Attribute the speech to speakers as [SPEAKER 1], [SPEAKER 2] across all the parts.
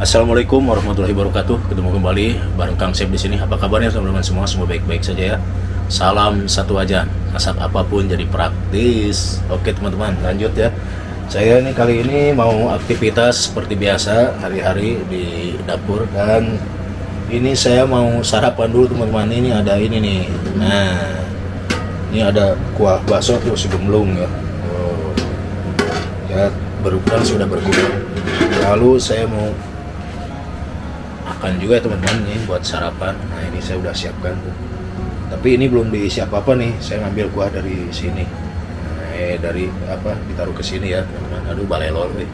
[SPEAKER 1] Assalamualaikum warahmatullahi wabarakatuh. Ketemu kembali bareng Kang Sep di sini. Apa kabarnya teman-teman semua? Semua baik-baik saja ya. Salam satu aja. Masak apapun jadi praktis. Oke teman-teman, lanjut ya. Saya ini kali ini mau aktivitas seperti biasa hari-hari di dapur, dan ini saya mau sarapan dulu teman-teman. Ini ada ini nih. Nah, ini ada kuah bakso tuh si gemblung ya. Oh. Ya berkurang sudah berkurang. Lalu saya mau makan juga teman-teman nih buat sarapan. Nah ini saya udah siapkan tuh. Tapi ini belum diisi apa-apa nih. Saya ngambil kuah dari sini. Dari apa ditaruh ke sini ya teman-teman. Aduh balelol nih.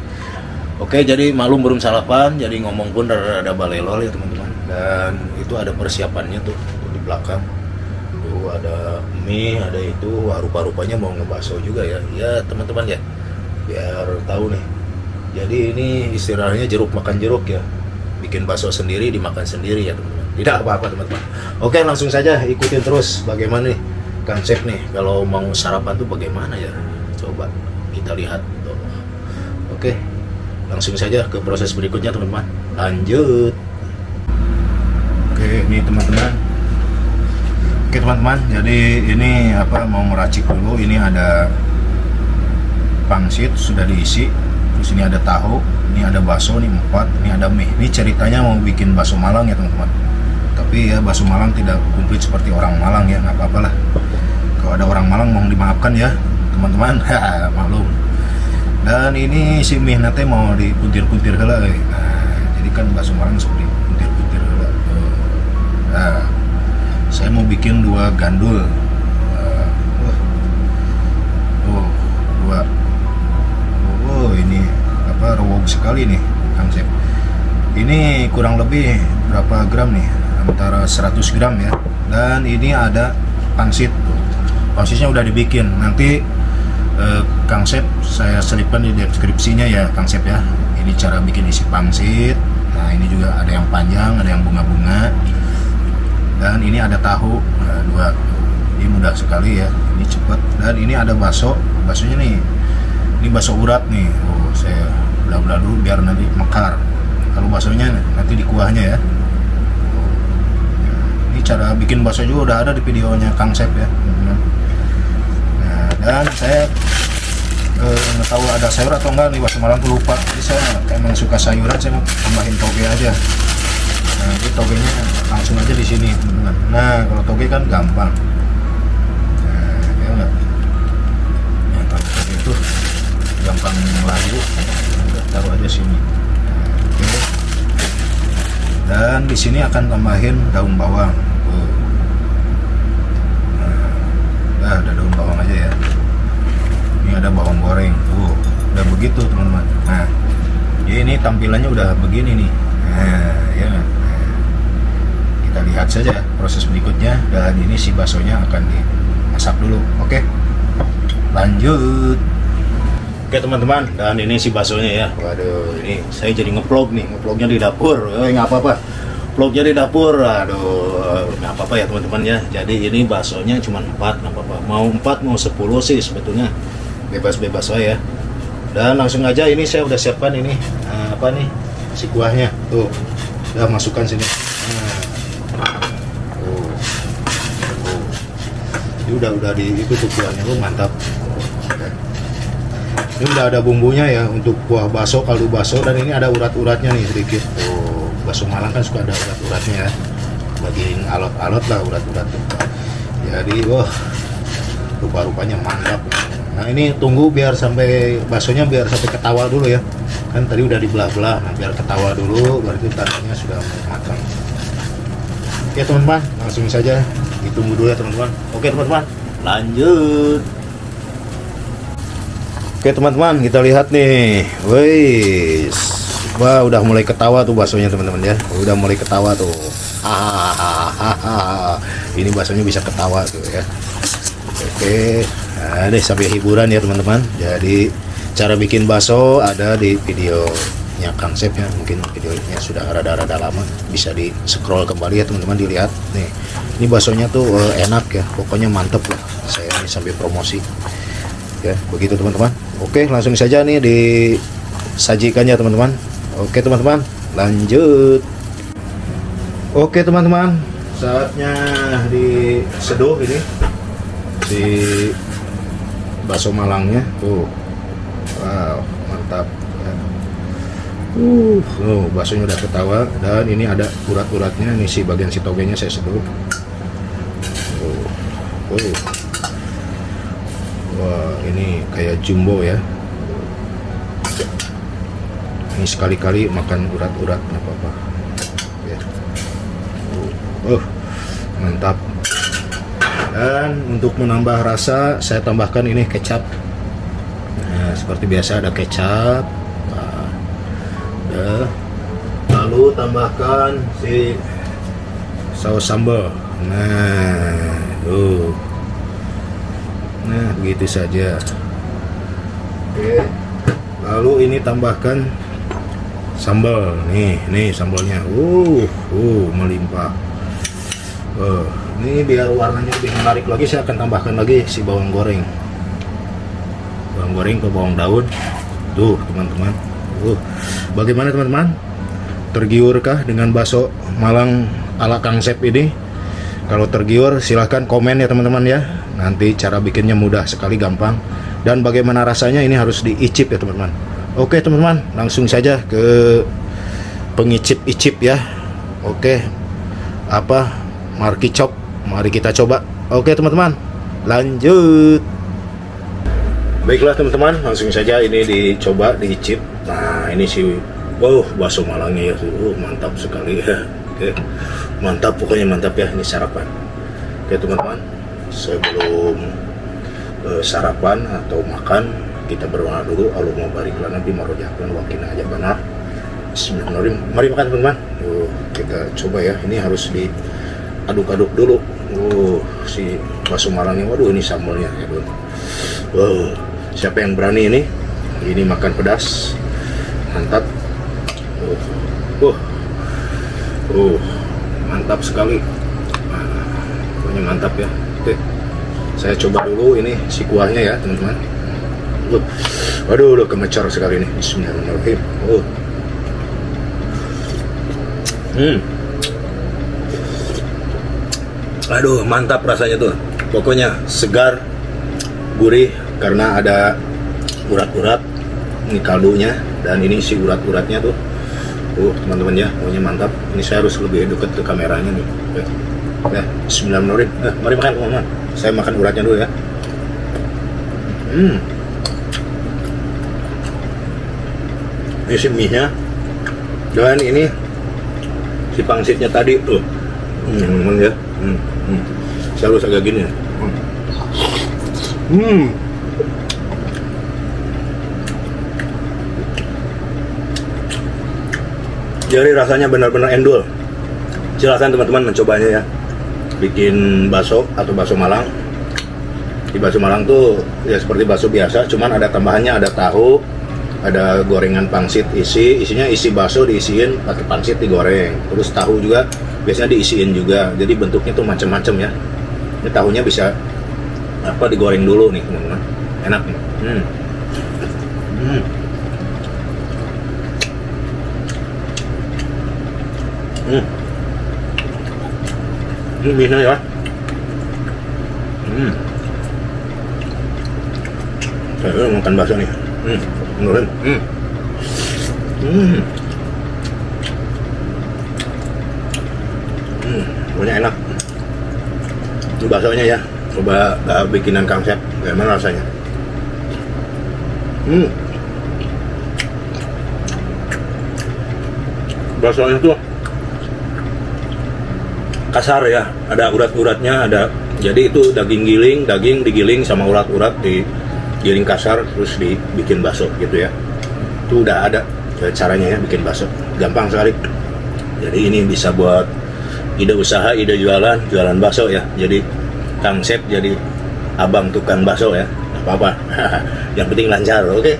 [SPEAKER 1] Oke, jadi malum belum sarapan, jadi ngomong pun ada balelol ya teman-teman. Dan itu ada persiapannya tuh di belakang. Tuh ada mie, ada itu. Wah, rupa-rupanya mau ngebakso juga ya. Ya teman-teman ya. Biar tahu nih. Jadi ini istilahnya jeruk makan jeruk ya. Bikin bakso sendiri, dimakan sendiri ya teman-teman. Tidak apa-apa teman-teman. Oke, langsung saja ikutin terus bagaimana nih konsep nih kalau mau sarapan tuh bagaimana ya. Coba kita lihat tuh. Oke, langsung saja ke proses berikutnya teman-teman. Lanjut. Oke, ini teman-teman. Oke teman-teman, jadi ini apa mau meracik dulu. Ini ada pangsit sudah diisi. Terus ini ada tahu, ini ada bakso, ini 4, ini ada mie. Ini ceritanya mau bikin bakso Malang ya teman-teman. Tapi ya bakso Malang tidak komplit seperti orang Malang ya, nggak apa-apa lah. Kalau ada orang Malang mohon dimaafkan ya teman-teman. Maklum. Dan ini si mie nanti mau dipuntir-puntir heula. Nah, jadi kan bakso Malang seperti puntir-puntir heula. Nah, saya mau bikin 2 gandul. Ini apa rowok sekali nih Kang Sep. Ini kurang lebih berapa gram nih? Antara 100 gram ya. Dan ini ada pangsit. Pangsitnya udah dibikin. Nanti Kang Sep saya selipkan di deskripsinya ya Kang Sep ya. Ini cara bikin isi pangsit. Nah, ini juga ada yang panjang, ada yang bunga-bunga. Dan ini ada tahu. Nah, 2. Ini mudah sekali ya. Ini cepat. Dan ini ada bakso. Baksonya nih. Ini bakso urat nih. Oh, saya belah-belah dulu biar nanti mekar. Kalau baksonya nanti di kuahnya ya. Ini cara bikin bakso juga udah ada di videonya Kang Sep ya. Nah, dan saya nggak tahu ada sayur atau enggak nih bakso Malang tuh lupa. Jadi saya emang suka sayuran, saya mau tambahin toge aja. Nah, ini togenya langsung aja di sini, teman-teman. Nah, kalau toge kan gampang. Nah, ya enggak. Ya, kalau toge itu gampang layu, taruh aja sini. Oke. Dan di sini akan tambahin daun bawang. Nah, ada daun bawang aja ya. Ini ada bawang goreng. Udah begitu teman-teman. Nah, ini tampilannya udah begini nih. Nah, ya. Nah, kita lihat saja proses berikutnya. Dan ini si baksonya akan dimasak dulu. Oke. Lanjut. Oke teman-teman, dan ini si baksonya ya. Waduh, ini saya jadi ngevlog nih, ngevlognya di dapur. Nggak apa-apa, vlognya di dapur. Aduh, nggak apa-apa ya teman-teman ya. Jadi ini baksonya cuma 4, nggak apa-apa. Mau 4 mau 10 sih sebetulnya bebas-bebas saya. Dan langsung aja ini saya udah siapkan ini apa nih si kuahnya. Tuh, udah masukkan sini. Ini udah di itu tuh kuahnya, mantap. Ini udah ada bumbunya ya untuk kuah bakso, kaldu bakso, dan ini ada urat-uratnya nih sedikit. Oh, bakso Malang kan suka ada urat-uratnya ya. Bagian alot-alot lah urat-urat tuh. Jadi, wah, rupa-rupanya mantap. Nah, ini tunggu biar sampai baksonya biar sampai ketawa dulu ya. Kan tadi udah dibelah-belah, nah biar ketawa dulu, baru itu tandanya sudah matang. Oke teman-teman, langsung saja ditunggu dulu ya teman-teman. Oke teman-teman, lanjut. Oke teman-teman, kita lihat nih. Wih, wah udah mulai ketawa tuh baksonya teman-teman ya. Udah mulai ketawa tuh. Ini baksonya bisa ketawa tuh ya. Oke, nah, deh sampai hiburan ya teman-teman. Jadi cara bikin bakso ada di videonya Kang Sep ya. Mungkin videonya sudah rada-rada lama, bisa di scroll kembali ya teman-teman, dilihat nih. Ini baksonya tuh enak ya, pokoknya mantep lah. Saya ini sampai promosi. Ya, begitu teman-teman. Oke, langsung saja nih disajikannya teman-teman. Oke teman-teman, lanjut. Oke teman-teman, saatnya diseduh ini si bakso Malangnya tuh. Wow, mantap. Baksonya udah ketawa dan ini ada urat-uratnya. Ini si bagian si togenya saya seduh. Wah, ini kayak jumbo ya. Ini sekali-kali makan urat-urat nggak apa-apa. Mantap. Dan untuk menambah rasa saya tambahkan ini kecap. Nah, seperti biasa ada kecap. Lalu tambahkan si saus sambal. Nah begitu saja. Oke. Lalu ini tambahkan sambal. Nih sambalnya. Melimpah. Ini biar warnanya lebih menarik lagi, saya akan tambahkan lagi si bawang goreng. Bawang goreng atau bawang daun. Tuh teman-teman. Bagaimana teman-teman? Tergiurkah dengan bakso Malang ala Kang Sep ini? Kalau tergiur silahkan komen ya teman-teman ya. Nanti cara bikinnya mudah sekali, gampang. Dan bagaimana rasanya ini harus diicip ya teman-teman. Oke teman-teman, langsung saja ke pengicip-icip ya. Oke, Marky Chop, mari kita coba. Oke teman-teman, lanjut. Baiklah teman-teman, langsung saja ini dicoba, diicip. Nah ini si bakso Malangnya ya, mantap sekali ya. Oke, mantap, pokoknya mantap ya, ini sarapan. Oke teman-teman, sebelum sarapan atau makan, kita berdoa dulu. Allahumma barik lana bima razaqtana wa qina adzabannar. Bismillahirrahmanirrahim. Mari makan teman-teman. Kita coba ya, ini harus diaduk-aduk dulu. Si bakso Malangnya, waduh ini sambalnya ya bun. Siapa yang berani ini makan pedas, mantap. Mantap sekali. Pokoknya mantap ya. Oke, saya coba dulu ini si kuahnya ya teman-teman. Waduh, udah kemecor sekali nih. Bismillahirrahmanirrahim. Aduh, mantap rasanya tuh. Pokoknya segar, gurih karena ada urat-urat ini kaldunya, dan ini si urat-uratnya tuh. Teman-teman ya, pokoknya mantap. Ini saya harus lebih dekat ke kameranya nih. Ya, bismillahirrahmanirrahim. Mari makan teman-teman. Saya makan uratnya dulu ya. Ini si mie-nya. Dan ini si pangsitnya tadi tuh. Ya. Saya harus agak gini ya. Jadi rasanya benar-benar endul. Silahkan teman-teman mencobanya ya. Bikin bakso atau bakso Malang. Di bakso Malang tuh ya seperti bakso biasa, cuman ada tambahannya, ada tahu, ada gorengan pangsit isinya isi bakso diisiin pakai pangsit digoreng. Terus tahu juga biasanya diisiin juga. Jadi bentuknya tuh macam-macam ya. Ini tahunya bisa digoreng dulu nih teman-teman. Enak nih. Ini mie-nya ya. Saya makan bakso nih. Menurun. Pokoknya enak. Ini baksonya ya. Coba bikinan Kang Sep. Bagaimana rasanya? Baksonya tuh kasar ya, ada urat-uratnya, ada. Jadi itu daging digiling sama urat-urat digiling kasar terus dibikin bakso gitu ya. Itu udah ada caranya ya bikin bakso, gampang sekali. Jadi ini bisa buat ide usaha, ide jualan bakso ya. Jadi Kang Sep jadi abang tukang bakso ya, nggak apa-apa. Yang penting lancar, oke?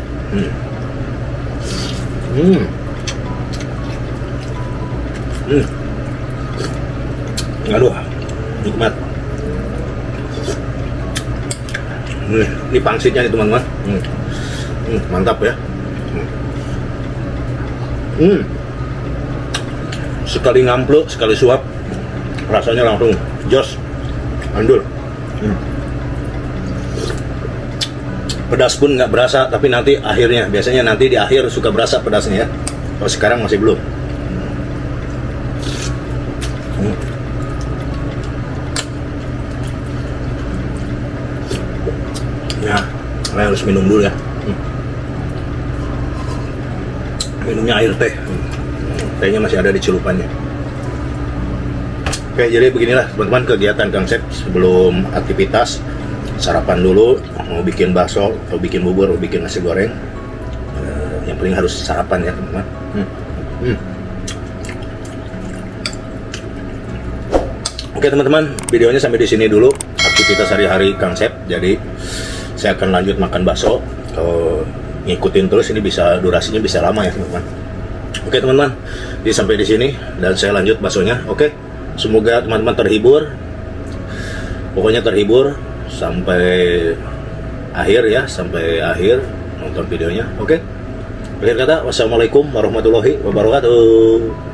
[SPEAKER 1] Aduh, nikmat. Ini pangsitnya nih teman-teman. Mantap ya. sekali ngampluk, sekali suap, rasanya langsung jos, andul. Pedas pun nggak berasa, tapi nanti akhirnya, biasanya nanti di akhir suka berasa pedasnya ya. Kalau sekarang masih belum. Ya, saya harus minum dulu ya. Minumnya air teh. Tehnya masih ada di celupannya. Oke, jadi beginilah teman-teman kegiatan Kang Sep sebelum aktivitas. Sarapan dulu, mau bikin bakso, atau bikin bubur, atau bikin nasi goreng. Yang penting harus sarapan ya teman-teman. Oke teman-teman, videonya sampai di sini dulu. Aktivitas hari-hari Kang Sep. Jadi saya akan lanjut makan bakso. Ngikutin terus, ini bisa durasinya bisa lama ya teman-teman. Oke teman-teman, jadi sampai di sini dan saya lanjut baksonya. Oke, semoga teman-teman terhibur. Pokoknya terhibur sampai akhir ya, sampai akhir nonton videonya. Oke. Akhir kata, wassalamualaikum warahmatullahi wabarakatuh.